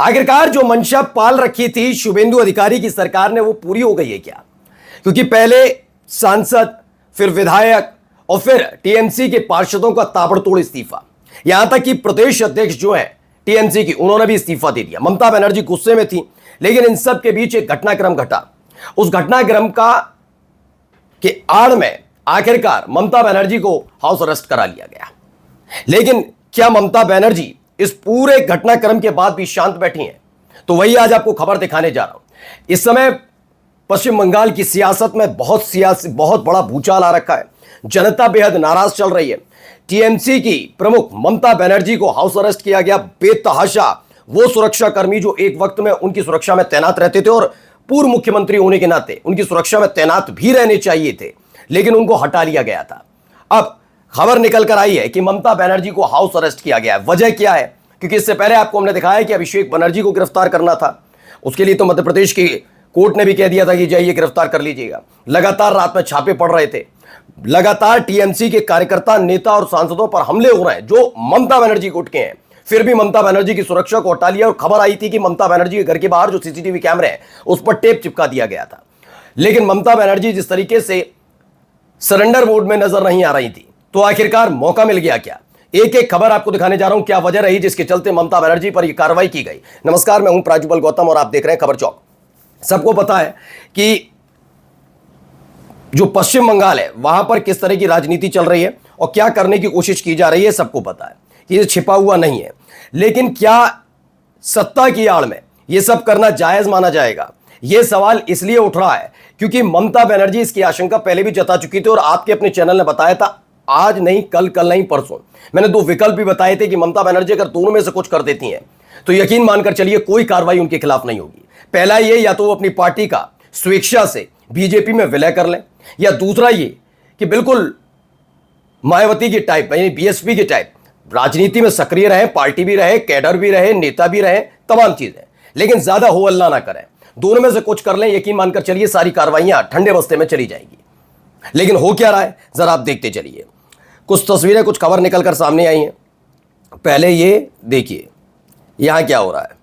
आखिरकार जो मंशा पाल रखी थी शुभेंदु अधिकारी की सरकार ने, वो पूरी हो गई है क्या? क्योंकि पहले सांसद, फिर विधायक और फिर टीएमसी के पार्षदों का ताबड़तोड़ इस्तीफा, यहां तक कि प्रदेश अध्यक्ष जो है टीएमसी की, उन्होंने भी इस्तीफा दे दिया। ममता बनर्जी गुस्से में थी, लेकिन इन सब के बीच एक घटनाक्रम घटा। उस घटनाक्रम का के आड़ में आखिरकार ममता बनर्जी को हाउस अरेस्ट करा लिया गया। लेकिन क्या ममता बनर्जी इस पूरे घटनाक्रम के बाद भी शांत बैठी हैं? तो वही आज आपको खबर दिखाने जा रहा हूं। इस समय पश्चिम बंगाल की सियासत में बहुत बड़ा भूचाल आ रखा है। जनता बेहद नाराज चल रही है। टीएमसी की प्रमुख ममता बनर्जी को हाउस अरेस्ट किया गया। बेतहाशा वो सुरक्षाकर्मी जो एक वक्त में उनकी सुरक्षा में तैनात रहते थे और पूर्व मुख्यमंत्री होने के नाते उनकी सुरक्षा में तैनात भी रहने चाहिए थे, लेकिन उनको हटा लिया गया था। अब खबर निकल कर आई है कि ममता बनर्जी को हाउस अरेस्ट किया गया है। वजह क्या है? क्योंकि इससे पहले आपको हमने दिखाया कि अभिषेक बनर्जी को गिरफ्तार करना था। उसके लिए तो मध्य प्रदेश की कोर्ट ने भी कह दिया था कि जाइए गिरफ्तार कर लीजिएगा। लगातार रात में छापे पड़ रहे थे। लगातार टीएमसी के कार्यकर्ता, नेता और सांसदों पर हमले हो रहे हैं जो ममता बनर्जी को उठके हैं। फिर भी ममता बनर्जी की सुरक्षा को हटा लिया और खबर आई थी कि ममता बनर्जी के घर के बाहर जो सीसीटीवी कैमरे हैं उस पर टेप चिपका दिया गया था। लेकिन ममता बनर्जी जिस तरीके से सरेंडर मोड में नजर नहीं आ रही थी, तो आखिरकार मौका मिल गया क्या? एक एक खबर आपको दिखाने जा रहा हूं, क्या वजह रही जिसके चलते ममता बनर्जी पर यह कार्रवाई की गई। नमस्कार, मैं हूं प्राजुबल गौतम और आप देख रहे हैं खबर चौक। सबको पता है कि जो पश्चिम बंगाल है वहां पर किस तरह की राजनीति चल रही है और क्या करने की कोशिश की जा रही है, सबको पता है कि ये छिपा हुआ नहीं है। लेकिन क्या सत्ता की आड़ में यह सब करना जायज माना जाएगा? यह सवाल इसलिए उठ रहा है क्योंकि ममता बनर्जी इसकी आशंका पहले भी जता चुकी थी और आपके अपने चैनल ने बताया था, आज नहीं कल, कल नहीं परसों, मैंने दो विकल्प भी बताए थे कि ममता बनर्जी अगर दोनों में से कुछ कर देती हैं तो यकीन मानकर चलिए कोई कार्रवाई उनके खिलाफ नहीं होगी। पहला ये, या तो वो अपनी पार्टी का स्वेच्छा से बीजेपी में विलय कर लें, या दूसरा ये कि बिल्कुल मायावती की टाइप यानी बीएसपी की टाइप राजनीति में सक्रिय रहे, पार्टी भी रहे, कैडर भी रहे, नेता भी रहे, तमाम चीजें, लेकिन ज्यादा हो अल्लाह ना करें। दोनों में से कुछ कर लें, यकीन मानकर चलिए सारी कार्रवाइयां ठंडे बस्ते में चली जाएंगी। लेकिन हो क्या रहा है जरा आप देखते चलिए। कुछ तस्वीरें, कुछ खबर निकल कर सामने आई हैं। पहले ये देखिए यहां क्या हो रहा है।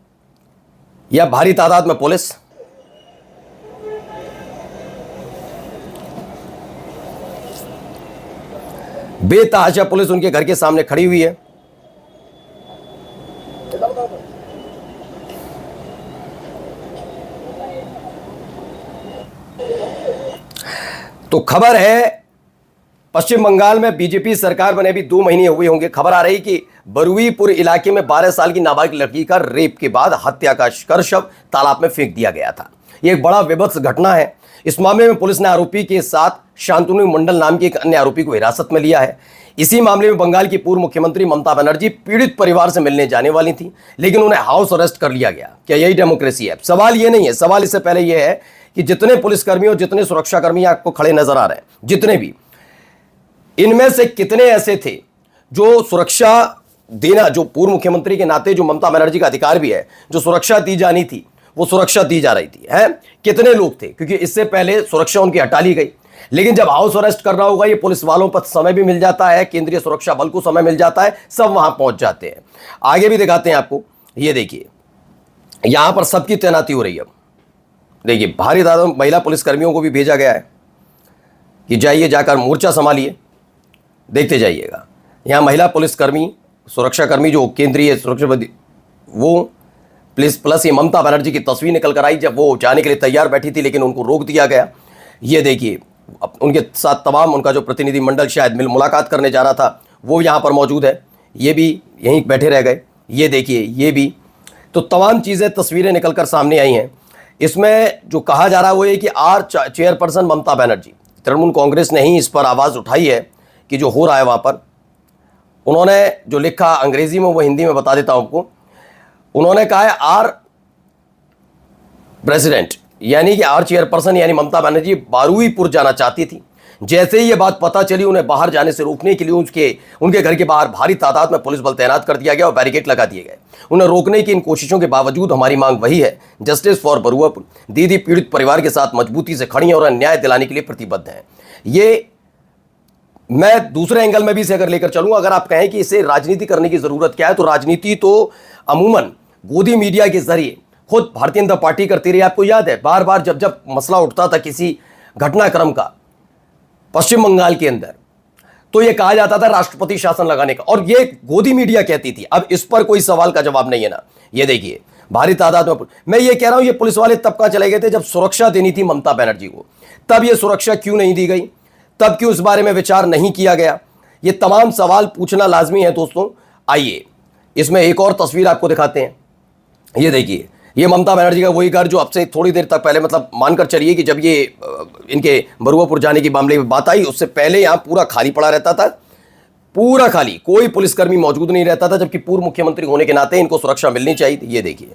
यह भारी तादाद में पुलिस, बेतहाशा पुलिस उनके घर के सामने खड़ी हुई है। तो खबर है पश्चिम बंगाल में बीजेपी सरकार बने भी 2 महीने हुए होंगे। खबर आ रही कि बरुईपुर इलाके में 12 साल की नाबालिग लड़की का रेप के बाद हत्या कर शव तालाब में फेंक दिया गया था। यह एक बड़ा विभत्स घटना है। इस मामले में पुलिस ने आरोपी के साथ शांतनु मंडल नाम के एक अन्य आरोपी को हिरासत में लिया है। इसी मामले में बंगाल की पूर्व मुख्यमंत्री ममता बनर्जी पीड़ित परिवार से मिलने जाने वाली थी, लेकिन उन्हें हाउस अरेस्ट कर लिया गया। क्या यही डेमोक्रेसी है? सवाल ये नहीं है। सवाल इससे पहले यह है कि जितने पुलिसकर्मी और जितने सुरक्षाकर्मी आपको खड़े नजर आ रहे हैं, जितने भी, इनमें से कितने ऐसे थे जो सुरक्षा देना, जो पूर्व मुख्यमंत्री के नाते जो ममता बनर्जी का अधिकार भी है, जो सुरक्षा दी जानी थी वो सुरक्षा दी जा रही थी, है? कितने लोग थे? क्योंकि इससे पहले सुरक्षा उनकी हटा ली गई। लेकिन जब हाउस अरेस्ट करना होगा, ये पुलिस वालों पर समय भी मिल जाता है, केंद्रीय सुरक्षा बल को समय मिल जाता है, सब वहां पहुंच जाते हैं। आगे भी दिखाते हैं आपको। ये देखिए यहां पर सबकी तैनाती हो रही है। देखिए भारी तादाद में महिला पुलिसकर्मियों को भी भेजा गया है कि जाइए जाकर मोर्चा संभालिए। देखते जाइएगा। यहाँ महिला पुलिसकर्मी, सुरक्षाकर्मी जो केंद्रीय सुरक्षा बल, वो प्लस ये ममता बनर्जी की तस्वीर निकल कर आई जब वो जाने के लिए तैयार बैठी थी, लेकिन उनको रोक दिया गया। ये देखिए उनके साथ तमाम उनका जो प्रतिनिधिमंडल शायद मुलाकात करने जा रहा था वो यहाँ पर मौजूद है, ये भी यहीं बैठे रह गए। ये देखिए ये भी, तो तमाम चीज़ें, तस्वीरें निकल कर सामने आई हैं। इसमें जो कहा जा रहा है वो ये कि चेयरपर्सन ममता बनर्जी, तृणमूल कांग्रेस ने ही इस पर आवाज़ उठाई है कि जो हो रहा है वहाँ पर। उन्होंने जो लिखा अंग्रेजी में वो हिंदी में बता देता हूँ आपको। उन्होंने कहा है आर प्रेसिडेंट यानी कि आर चेयरपर्सन यानी ममता बनर्जी बारुईपुर जाना चाहती थी। जैसे ही ये बात पता चली, उन्हें बाहर जाने से रोकने के लिए उनके घर के बाहर भारी तादाद में पुलिस बल तैनात कर दिया गया और बैरिकेड लगा दिए गए। उन्हें रोकने की इन कोशिशों के बावजूद हमारी मांग वही है, जस्टिस फॉर बरुईपुर। दीदी पीड़ित परिवार के साथ मजबूती से खड़ी हैं और न्याय दिलाने के लिए प्रतिबद्ध हैं। ये मैं दूसरे एंगल में भी इसे अगर लेकर चलूंगा, अगर आप कहें कि इसे राजनीति करने की जरूरत क्या है, तो राजनीति तो अमूमन गोदी मीडिया के जरिए खुद भारतीय जनता पार्टी करती रही। आपको याद है बार बार जब जब मसला उठता था किसी घटनाक्रम का पश्चिम बंगाल के अंदर, तो यह कहा जाता था राष्ट्रपति शासन लगाने का, और यह गोदी मीडिया कहती थी। अब इस पर कोई सवाल का जवाब नहीं है ना। ये देखिए भारी तादाद में, मैं ये कह रहा हूं ये पुलिस वाले तब कहां चले गए थे जब सुरक्षा देनी थी ममता बनर्जी को, तब ये सुरक्षा क्यों नहीं दी गई, तब क्यों इस बारे में विचार नहीं किया गया? ये तमाम सवाल पूछना लाजमी है दोस्तों। आइए इसमें एक और तस्वीर आपको दिखाते हैं। ये देखिए ये ममता बनर्जी का वही घर जो अब से थोड़ी देर तक पहले, मतलब मानकर चलिए कि जब ये इनके बरुआपुर जाने की मामले में बात आई उससे पहले यहां पूरा खाली पड़ा रहता था, पूरा खाली, कोई पुलिसकर्मी मौजूद नहीं रहता था, जबकि पूर्व मुख्यमंत्री होने के नाते इनको सुरक्षा मिलनी चाहिए थी। ये देखिए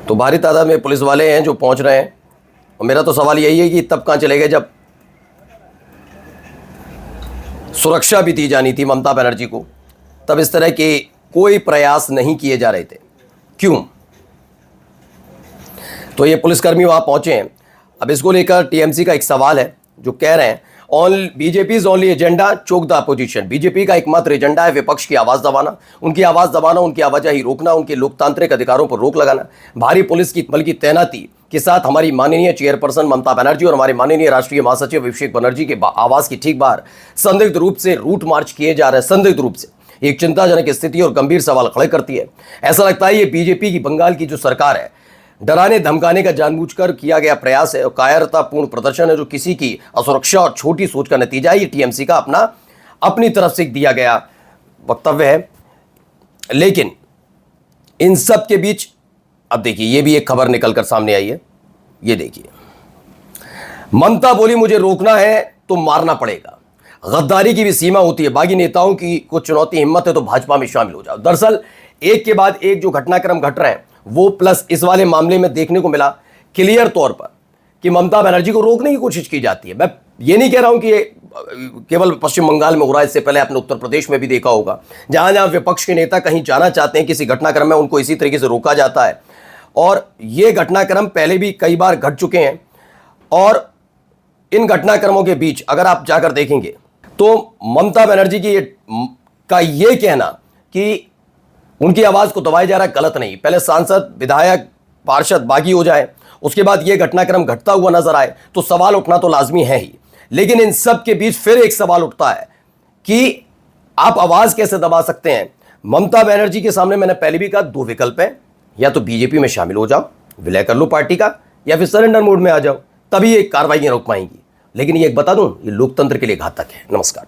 तो भारी तादाद में पुलिस वाले हैं जो पहुंच रहे हैं, और मेरा तो सवाल यही है कि तब कहां चले गए जब सुरक्षा भी दी जानी थी ममता बनर्जी को, तब इस तरह के कोई प्रयास नहीं किए जा रहे थे, क्यों? तो ये पुलिसकर्मी वहां पहुंचे हैं। अब इसको लेकर टीएमसी का एक सवाल है जो कह रहे हैं BJP is only agenda choke the opposition. BJP का एकमात्र एजेंडा है विपक्ष की आवाज दबाना, उनकी आवाज दबाना, उनकी आवाजाही रोकना, उनके लोकतांत्रिक अधिकारों पर रोक लगाना। भारी पुलिस की बल की तैनाती के साथ हमारी माननीय चेयरपर्सन ममता बनर्जी और हमारे माननीय राष्ट्रीय महासचिव अभिषेक बनर्जी के आवास की ठीक बाहर संदिग्ध रूप से रूट मार्च किए जा रहे हैं। संदिग्ध रूप से एक चिंताजनक स्थिति और गंभीर सवाल खड़े करती है। ऐसा लगता है ये बीजेपी की बंगाल की जो सरकार है, डराने धमकाने का जानबूझकर किया गया प्रयास है और कायरतापूर्ण प्रदर्शन है जो किसी की असुरक्षा और छोटी सोच का नतीजा है। ये टीएमसी का अपनी तरफ से दिया गया वक्तव्य है। लेकिन इन सब के बीच अब देखिए ये भी एक खबर निकलकर सामने आई है। ये देखिए ममता बोली मुझे रोकना है तो मारना पड़ेगा। गद्दारी की भी सीमा होती है, बागी नेताओं की कुछ चुनौती हिम्मत है तो भाजपा में शामिल हो जाओ। दरअसल एक के बाद एक जो घटनाक्रम घट रहे हैं वो प्लस इस वाले मामले में देखने को मिला क्लियर तौर पर कि ममता बनर्जी को रोकने की कोशिश की जाती है। मैं ये नहीं कह रहा हूं कि ये केवल पश्चिम बंगाल में हो रहा है, इससे पहले आपने उत्तर प्रदेश में भी देखा होगा, जहां जहां विपक्ष के नेता कहीं जाना चाहते हैं किसी घटनाक्रम में, उनको इसी तरीके से रोका जाता है। और ये घटनाक्रम पहले भी कई बार घट चुके हैं। और इन घटनाक्रमों के बीच अगर आप जाकर देखेंगे तो ममता बनर्जी की का ये कहना कि उनकी आवाज को दबाया जा रहा है गलत नहीं। पहले सांसद, विधायक, पार्षद बागी हो जाए, उसके बाद ये घटनाक्रम घटता हुआ नजर आए तो सवाल उठना तो लाजमी है ही। लेकिन इन सब के बीच फिर एक सवाल उठता है कि आप आवाज कैसे दबा सकते हैं? ममता बनर्जी के सामने मैंने पहले भी कहा दो विकल्प हैं, या तो बीजेपी में शामिल हो जाओ, विलय कर लो पार्टी का, या फिर सरेंडर मोड में आ जाओ, तभी ये कार्रवाई रोक पाएंगी। लेकिन ये एक बता दूं, ये लोकतंत्र के लिए घातक है। नमस्कार।